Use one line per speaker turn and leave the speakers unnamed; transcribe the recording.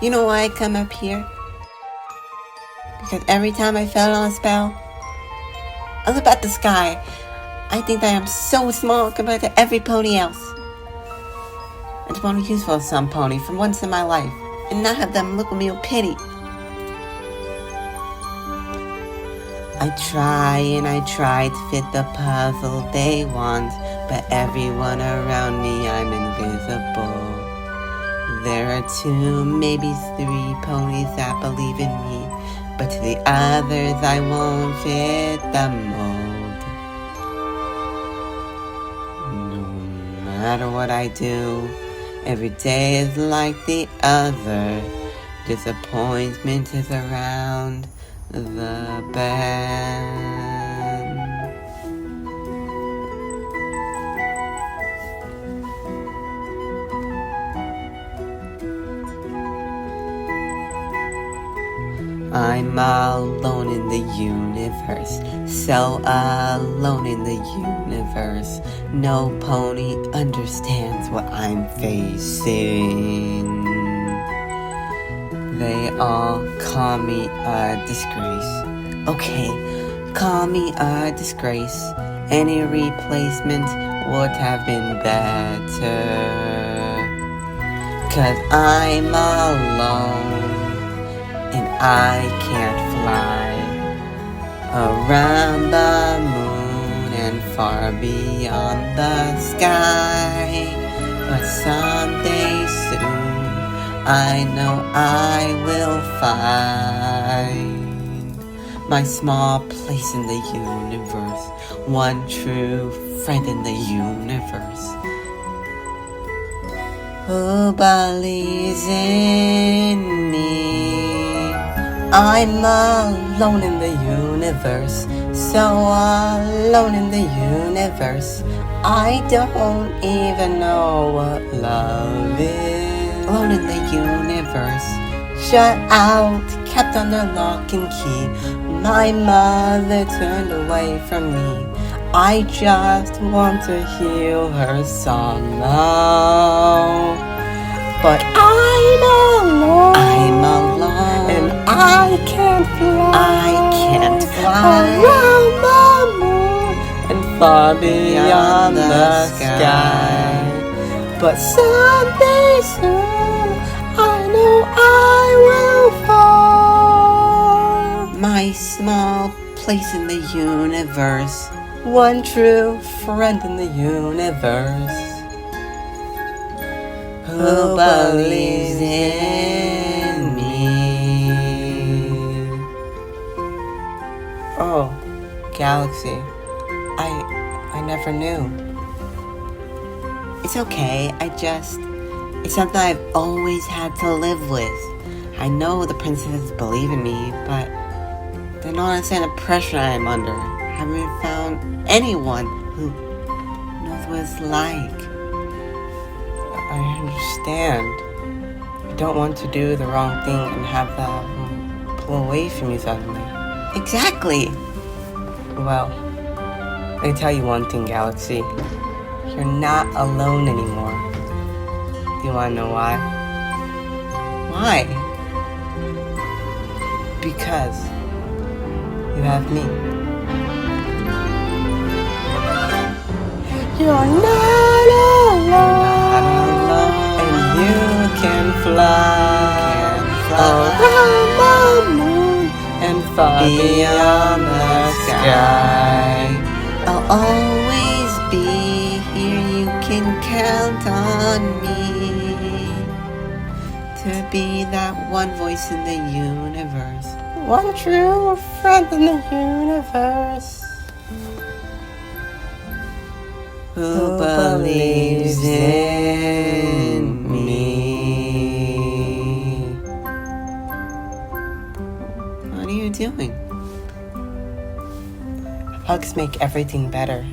You know why I come up here? Because every time I fell on a spell, I look at the sky. I think that I am so small compared to every pony else. I just want to be useful to some pony for once in my life and not have them look at me with pity. I try to fit the puzzle they want, but everyone around me, I'm invisible. There are 2, maybe 3 ponies that believe in me, but to the others I won't fit the mold. No matter what I do, every day is like the other. Disappointment is around the bend. I'm alone in the universe, so alone in the universe. No pony understands what I'm facing. They all call me a disgrace. Okay, call me a disgrace. Any replacement would have been better. 'Cause I'm alone and I can't fly around the moon and far beyond the sky. But someday soon I know I will find my small place in the universe, one true friend in the universe. Who believes in me? I'm alone in the universe, so alone in the universe. I don't even know what love is. Alone in the universe, shut out, kept under lock and key. My mother turned away from me. I just want to hear her song now. But I'm alone, and I can't fly around the moon and far beyond the sky. But someday soon I know I will fall. My small place in the universe, one true friend in the universe. Who believes in me? Oh, Galaxy, I never knew. It's okay, it's something I've always had to live with. I know the princesses believe in me, but they don't understand the pressure I'm under. I haven't found anyone who knows what it's like. I understand. I don't want to do the wrong thing and have that pull away from you suddenly. Exactly! Well, let me tell you one thing, Galaxy. You're not alone anymore. Do you want to know why? Why? Because you have me. You're not alone, and you can fly around the moon and far beyond the sky. I'll always be here, you can count on me to be that one voice in the universe, one true friend in the universe. Who believes in me? What are you doing? Hugs make everything better.